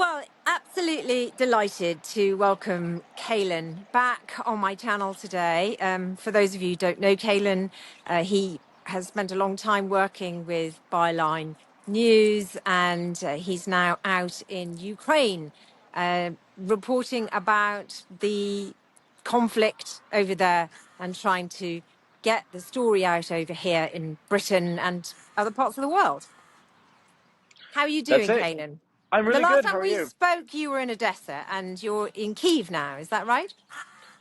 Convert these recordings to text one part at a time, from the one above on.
Well, absolutely delighted to welcome Caolan back on my channel today. For those of you who don't know Caolan, he has spent a long time working with Byline News, and he's now out in Ukraine reporting about the conflict over there and trying to get the story out over here in Britain and other parts of the world. How are you That's doing, it. Caolan? I'm The really last good. How time are we you? spoke, you were in Odessa, and you're in Kiev now. Is that right?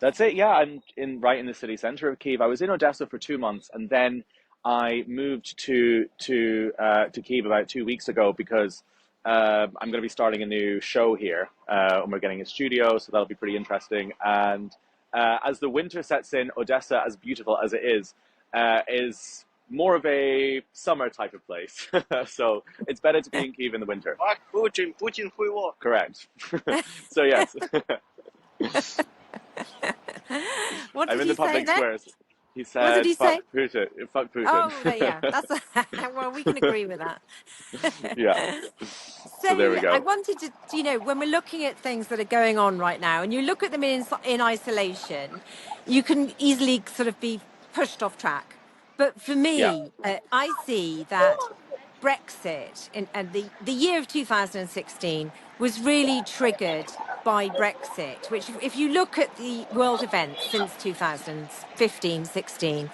That's it. Yeah, I'm right in the city center of Kiev. I was in Odessa for 2 months, and then I moved to Kiev about 2 weeks ago because I'm going to be starting a new show here, and we're getting a studio, so that'll be pretty interesting. And as the winter sets in, Odessa, as beautiful as it is more of a summer type of place. So it's better to be in Kiev in the winter. Fuck Putin, Putin хуйло. Correct. So yes. What I'm did in he the say public there? squares. He What did said, he "Fuck say? Putin, fuck Putin." Oh, yeah, that's well, we can agree with that. Yeah. So there So we I go. wanted to, when we're looking at things that are going on right now, and you look at them in isolation, you can easily sort of be pushed off track. But for Yeah. me, I see that Brexit and the year of 2016 was really triggered by Brexit, which if you look at the world events since 2015, 16,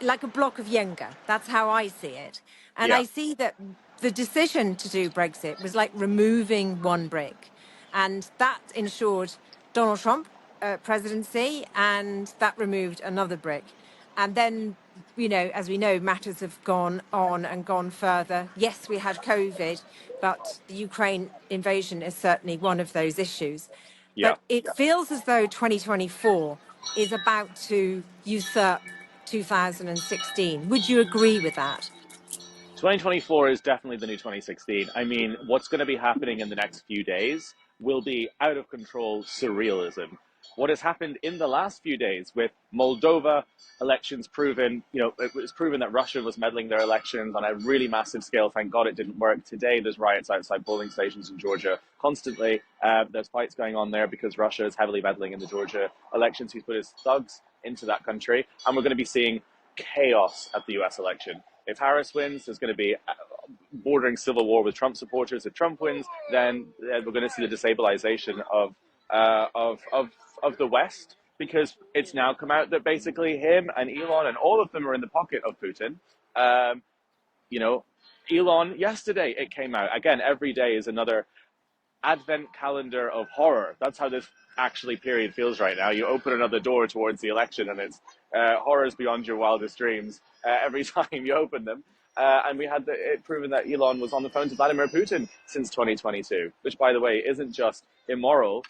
like a block of Jenga. That's how I see it. And Yeah. I see that the decision to do Brexit was like removing one brick. And that ensured Donald Trump presidency, and that removed another brick. And then, as we know, matters have gone on and gone further. Yes, we had COVID, but the Ukraine invasion is certainly one of those issues. Yeah. But it feels as though 2024 is about to usurp 2016. Would you agree with that? 2024 is definitely the new 2016. I mean, what's going to be happening in the next few days will be out of control surrealism. What has happened in the last few days with Moldova elections proven, it was proven that Russia was meddling their elections on a really massive scale. Thank God it didn't work. Today, there's riots outside polling stations in Georgia constantly. There's fights going on there because Russia is heavily meddling in the Georgia elections. He's put his thugs into that country. And we're going to be seeing chaos at the US election. If Harris wins, there's going to be bordering civil war with Trump supporters. If Trump wins, then we're going to see the destabilization of the West, because it's now come out that basically him and Elon and all of them are in the pocket of Putin. Elon, yesterday it came out again. Every day is another advent calendar of horror. That's how this actually period feels right now. You open another door towards the election, and it's horrors beyond your wildest dreams every time you open them. And we had it proven that Elon was on the phone to Vladimir Putin since 2022, which, by the way, isn't just immoral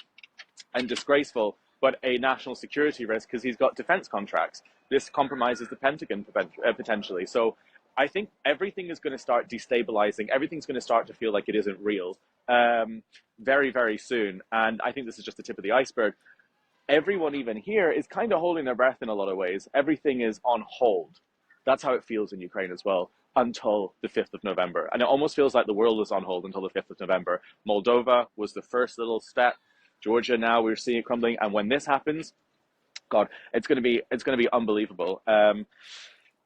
and disgraceful, but a national security risk because he's got defense contracts. This compromises the Pentagon potentially. So I think everything is going to start destabilizing. Everything's going to start to feel like it isn't real very, very soon. And I think this is just the tip of the iceberg. Everyone, even here, is kind of holding their breath in a lot of ways. Everything is on hold. That's how it feels in Ukraine as well, until the 5th of November. And it almost feels like the world is on hold until the 5th of November. Moldova was the first little step. Georgia, now we're seeing it crumbling. And when this happens, God, it's going to be unbelievable.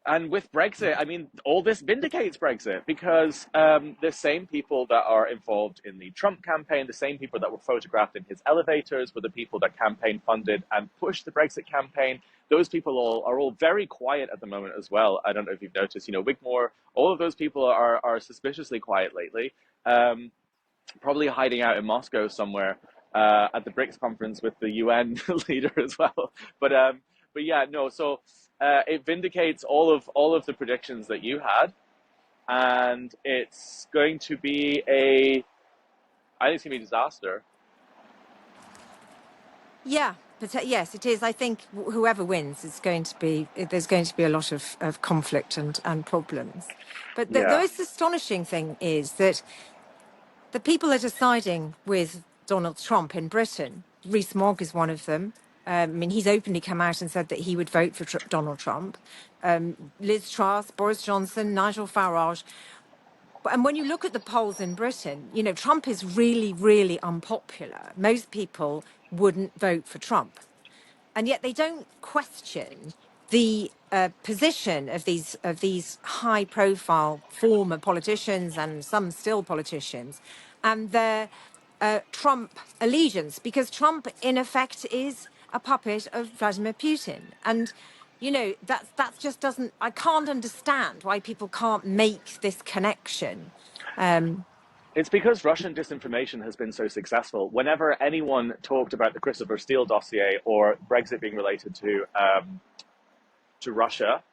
And with Brexit, I mean, all this vindicates Brexit because the same people that are involved in the Trump campaign, the same people that were photographed in his elevators were the people that campaign funded and pushed the Brexit campaign. Those people are all very quiet at the moment as well. I don't know if you've noticed, Wigmore, all of those people are suspiciously quiet lately, probably hiding out in Moscow somewhere at the BRICS conference with the UN leader as well. But yeah, no, so it vindicates all of the predictions that you had, and it's going to be I think it's going to be a disaster. Yeah, but yes, it is. I think whoever wins is there's going to be a lot of conflict and problems. But the Yeah. most astonishing thing is that the people are deciding with Donald Trump in Britain. Rees-Mogg is one of them. I mean, he's openly come out and said that he would vote for Donald Trump. Liz Truss, Boris Johnson, Nigel Farage. And when you look at the polls in Britain, you know, Trump is really, really unpopular. Most people wouldn't vote for Trump. And yet they don't question the position of these high-profile former politicians and some still politicians and their Trump allegiance, because Trump, in effect, is a puppet of Vladimir Putin. And you know that's just doesn't. I can't understand why people can't make this connection. Um, It's because Russian disinformation has been so successful. Whenever anyone talked about the Christopher Steele dossier or Brexit being related to Russia,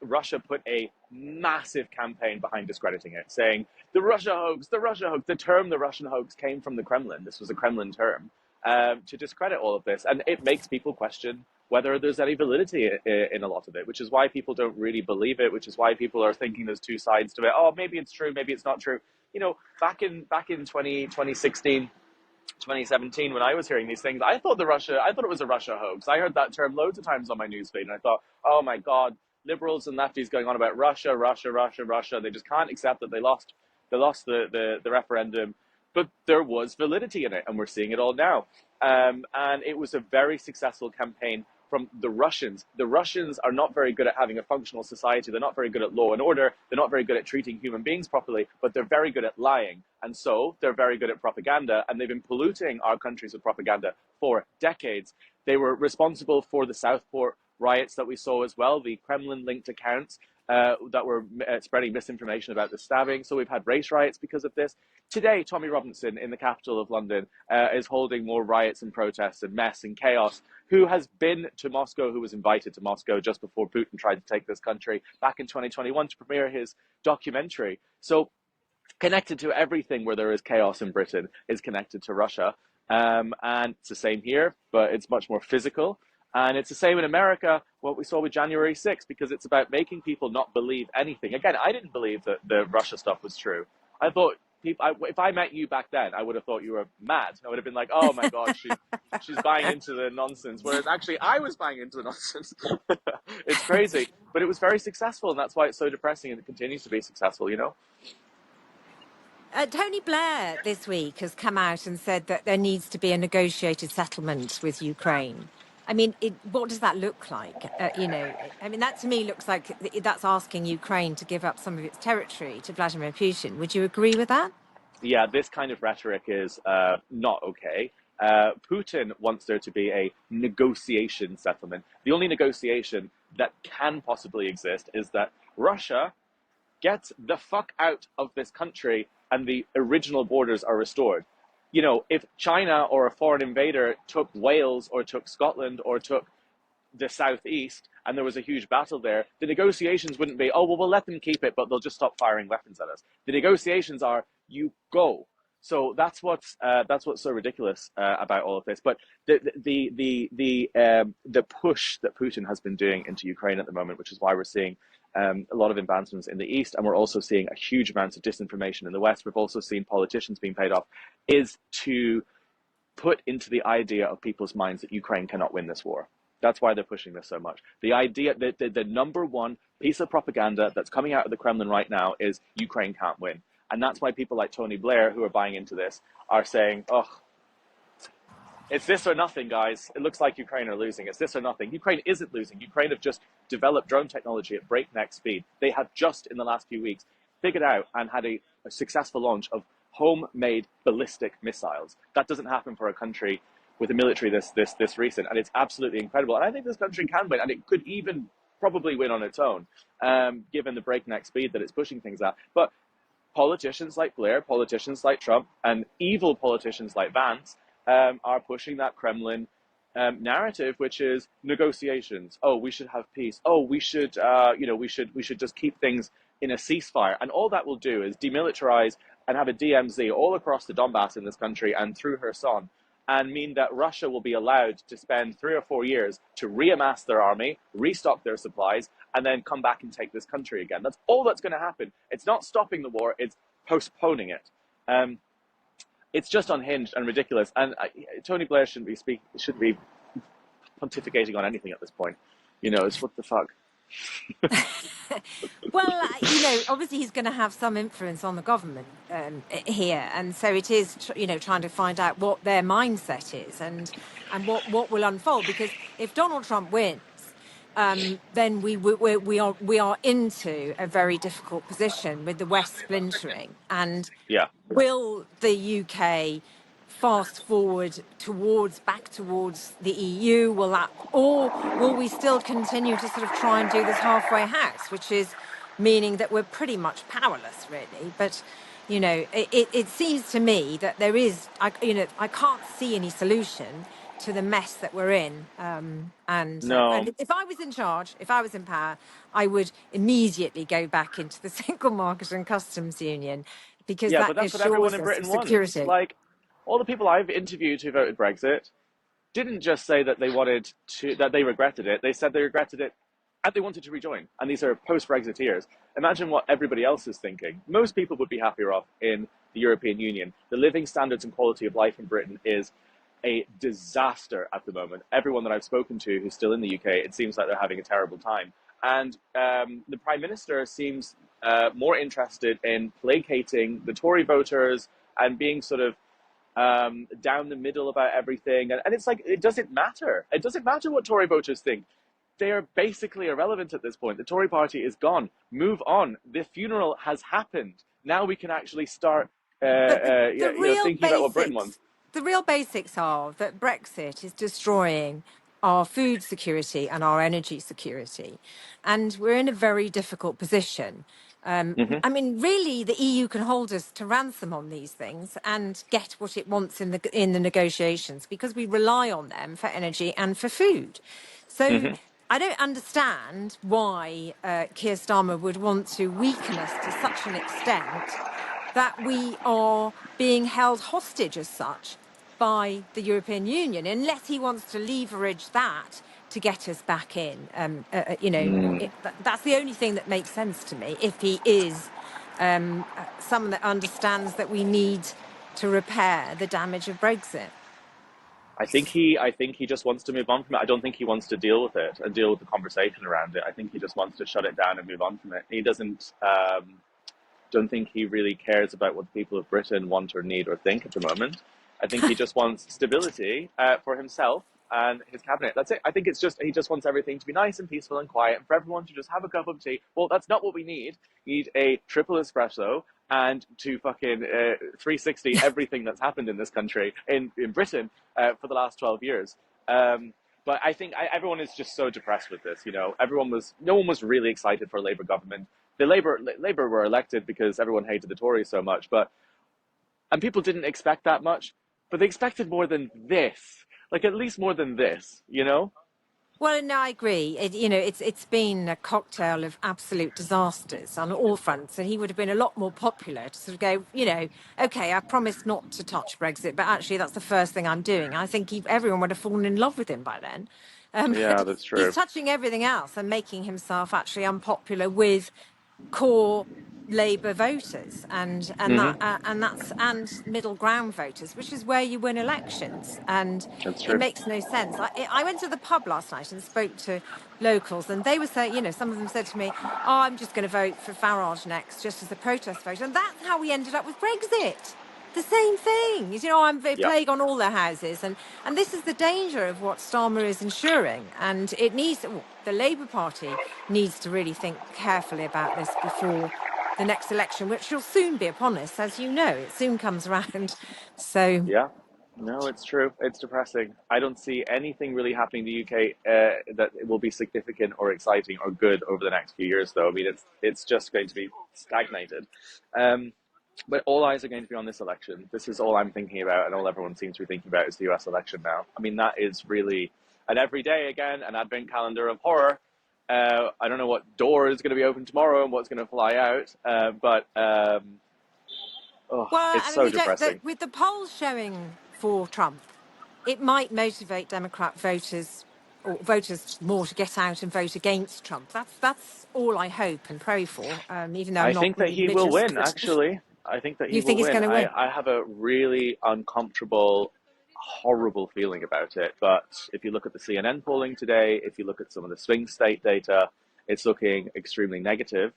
Russia put a massive campaign behind discrediting it, saying the Russia hoax, the Russia hoax. The term the Russian hoax came from the Kremlin. This was a Kremlin term to discredit all of this. And it makes people question whether there's any validity in a lot of it, which is why people don't really believe it, which is why people are thinking there's two sides to it. Oh, maybe it's true, maybe it's not true. You know, back in 2016, 2017, when I was hearing these things, I thought it was a Russia hoax. I heard that term loads of times on my newsfeed, and I thought, oh my God, liberals and lefties going on about Russia, Russia, Russia, Russia. They just can't accept that they lost the referendum. But there was validity in it, and we're seeing it all now. And it was a very successful campaign from the Russians. The Russians are not very good at having a functional society. They're not very good at law and order. They're not very good at treating human beings properly, but they're very good at lying. And so they're very good at propaganda, and they've been polluting our countries with propaganda for decades. They were responsible for the Southport riots that we saw as well, the Kremlin-linked accounts that were spreading misinformation about the stabbing. So we've had race riots because of this. Today, Tommy Robinson in the capital of London is holding more riots and protests and mess and chaos. Who has been to Moscow, who was invited to Moscow just before Putin tried to take this country back in 2021 to premiere his documentary. So connected to everything where there is chaos in Britain is connected to Russia. And it's the same here, but it's much more physical. And it's the same in America, what we saw with January 6th, because it's about making people not believe anything. Again, I didn't believe that the Russia stuff was true. I thought, if I met you back then, I would have thought you were mad. I would have been like, oh my God, she's buying into the nonsense. Whereas actually, I was buying into the nonsense. It's crazy. But it was very successful, and that's why it's so depressing, and it continues to be successful, you know? Tony Blair this week has come out and said that there needs to be a negotiated settlement with Ukraine. I mean, what does that look like? You know, I mean, that to me looks like that's asking Ukraine to give up some of its territory to Vladimir Putin. Would you agree with that? Yeah, this kind of rhetoric is not okay. Putin wants there to be a negotiation settlement. The only negotiation that can possibly exist is that Russia gets the fuck out of this country and the original borders are restored. You know, if China or a foreign invader took Wales or took Scotland or took the southeast and there was a huge battle there, the negotiations wouldn't be, oh, well, we'll let them keep it, but they'll just stop firing weapons at us. The negotiations are, you go. So that's what's so ridiculous about all of this. But the push that Putin has been doing into Ukraine at the moment, which is why we're seeing a lot of advancements in the East, and we're also seeing a huge amount of disinformation in the West. We've also seen politicians being paid off, is to put into the idea of people's minds that Ukraine cannot win this war. That's why they're pushing this so much. The idea that the number one piece of propaganda that's coming out of the Kremlin right now is Ukraine can't win. And that's why people like Tony Blair, who are buying into this, are saying, oh, it's this or nothing, guys. It looks like Ukraine are losing. It's this or nothing. Ukraine isn't losing. Ukraine have just developed drone technology at breakneck speed. They have just, in the last few weeks, figured out and had a successful launch of homemade ballistic missiles. That doesn't happen for a country with a military this recent, and it's absolutely incredible. And I think this country can win, and it could even probably win on its own, given the breakneck speed that it's pushing things at. But politicians like Blair, politicians like Trump, and evil politicians like Vance are pushing that Kremlin narrative, which is negotiations. Oh, we should have peace. Oh, we should, we should just keep things in a ceasefire. And all that will do is demilitarize and have a DMZ all across the Donbass in this country and through Kherson, and mean that Russia will be allowed to spend 3 or 4 years to reamass their army, restock their supplies, and then come back and take this country again. That's all that's going to happen. It's not stopping the war, it's postponing it. It's just unhinged and ridiculous. And Tony Blair shouldn't be pontificating on anything at this point. You know, it's what the fuck. Well, obviously he's going to have some influence on the government here, and so it is, trying to find out what their mindset is and what will unfold. Because if Donald Trump wins, then we are into a very difficult position with the West splintering. And Yeah. will the UK fast forward back towards the EU? Or will we still continue to sort of try and do this halfway house, which is meaning that we're pretty much powerless, really? But it seems to me that there is, I can't see any solution to the mess that we're in. And No. if I was in charge, if I was in power, I would immediately go back into the single market and customs union, because Yeah, that but that's what everyone assures in us of Britain wants. security. Like, all the people I've interviewed who voted Brexit didn't just say that they regretted it. They said they regretted it and they wanted to rejoin. And these are post-Brexiteers. Imagine what everybody else is thinking. Most people would be happier off in the European Union. The living standards and quality of life in Britain is a disaster at the moment. Everyone that I've spoken to who's still in the UK, it seems like they're having a terrible time. And the Prime Minister seems more interested in placating the Tory voters and being sort of down the middle about everything. And it's like, it doesn't matter. It doesn't matter what Tory voters think. They are basically irrelevant at this point. The Tory party is gone. Move on. The funeral has happened. Now we can actually start But the real thinking about what Britain wants. basics are that Brexit is destroying our food security and our energy security, and we're in a very difficult position. Hmm. I mean, really, the EU can hold us to ransom on these things and get what it wants in the negotiations, because we rely on them for energy and for food. So Hmm. I don't understand why Keir Starmer would want to weaken us to such an extent that we are being held hostage as such by the European Union, unless he wants to leverage that to get us back in. That's the only thing that makes sense to me. If he is someone that understands that we need to repair the damage of Brexit. I think he just wants to move on from it. I don't think he wants to deal with it and deal with the conversation around it. I think he just wants to shut it down and move on from it. He doesn't. Don't think he really cares about what the people of Britain want or need or think at the moment. I think he just wants stability for himself and his cabinet. That's it. I think it's just he just wants everything to be nice and peaceful and quiet, and for everyone to just have a cup of tea. Well, that's not what we need. We need a triple espresso and to fucking 360 everything that's happened in this country, in Britain, for the last 12 years. But I think everyone is just so depressed with this. No one was really excited for a Labour government. The Labour were elected because everyone hated the Tories so much, and people didn't expect that much, but they expected more than this, like at least more than this, you know? Well, no, I agree. It's been a cocktail of absolute disasters on all fronts, and he would have been a lot more popular to sort of go, okay, I promised not to touch Brexit, but actually that's the first thing I'm doing. I think everyone would have fallen in love with him by then. Yeah, But that's he's true. touching everything else and making himself actually unpopular with core Labour voters Hmm. and middle ground voters, which is where you win elections. And That's it true. makes no sense. I went to the pub last night and spoke to locals, and they were saying, some of them said to me, "Oh, I'm just going to vote for Farage next, just as a protest vote," and that's how we ended up with Brexit. The same thing. I'm a Yeah. plague on all their houses, and this is the danger of what Starmer is ensuring. And it needs the Labour Party needs to really think carefully about this before the next election, which will soon be upon us, as you know. It soon comes around. So, Yeah. No, it's true. It's depressing. I don't see anything really happening in the UK that will be significant or exciting or good over the next few years, though. I mean, it's just going to be stagnated. Um, but all eyes are going to be on this election. This is all I'm thinking about, and all everyone seems to be thinking about is the US election now. I mean, that is really an everyday, again, an advent calendar of horror. I don't know what door is going to be open tomorrow and what's going to fly out, but well, it's I mean, so depressing. with the polls showing for Trump, it might motivate Democrat voters or voters more to get out and vote against Trump. That's all I hope and pray for. Even though I'm I not think that really he will religious, win, but actually. I think that he you will think he's win. going to win? I have a really uncomfortable, horrible feeling about it. But if you look at the CNN polling today, if you look at some of the swing state data, it's looking extremely negative.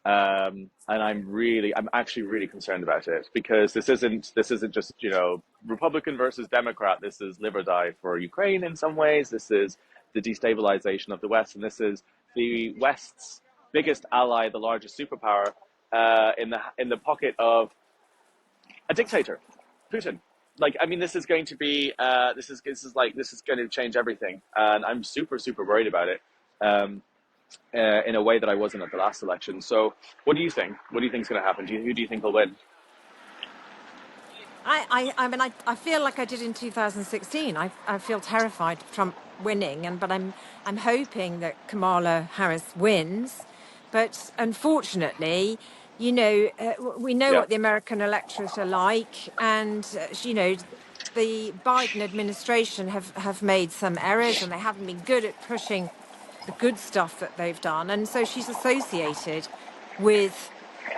And I'm actually really concerned about it, because this isn't just, Republican versus Democrat. This is live or die for Ukraine in some ways. This is the destabilization of the West, and this is the West's biggest ally, the largest superpower, in the pocket of a dictator, Putin. Like, I mean, this is going to be this is going to change everything, and I'm super super worried about it. In a way that I wasn't at the last election. So, what do you think? What do you think is going to happen? Who do you think will win? I mean, I feel like I did in 2016. I feel terrified of Trump winning, but I'm hoping that Kamala Harris wins. But unfortunately, we know Yeah, what the American electorate are like, and the Biden administration have made some errors, and they haven't been good at pushing the good stuff that they've done, and so she's associated with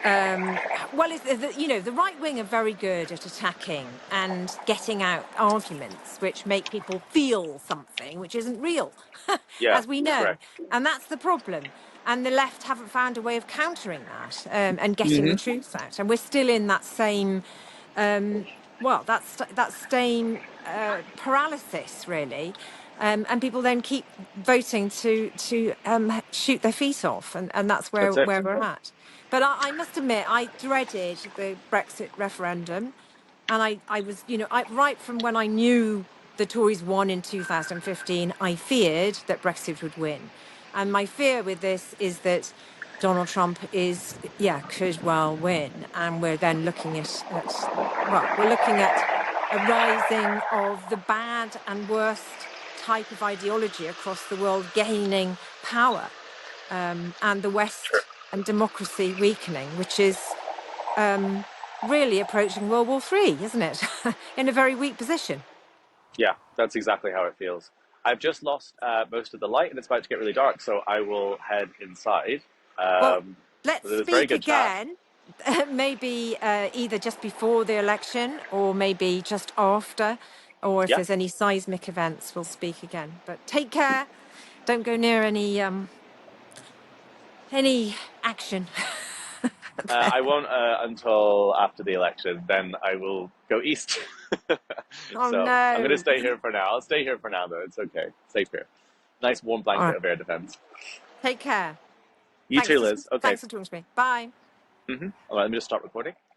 well, the right wing are very good at attacking and getting out arguments which make people feel something which isn't real, yeah, as we know. correct. And that's the problem. And the left haven't found a way of countering that, and getting the Hmm. truth out. And we're still in that same, that same paralysis, really. And people then keep voting to shoot their feet off, and that's That's it. where we're at. But I must admit, I dreaded the Brexit referendum. And I was, right from when I knew the Tories won in 2015, I feared that Brexit would win. And my fear with this is that Donald Trump could well win. And we're then looking we're looking at a rising of the bad and worst type of ideology across the world gaining power, and the West and democracy weakening, which is really approaching World War III, isn't it? In a very weak position. Yeah, that's exactly how it feels. I've just lost most of the light, and it's about to get really dark, so I will head inside. Well, But let's it was very speak good chat. again, maybe either just before the election or maybe just after, or if Yeah, there's any seismic events, we'll speak again. But take care. Don't go near any action. I won't until after the election. Then I will go east. Oh So I'm going to no. stay here for now. I'll stay here for now, though. It's okay. Safe here. Nice warm All blanket right. of air defense. Take care. You too, Liz. Okay. Thanks for talking to me. Bye. All right, let me just start recording.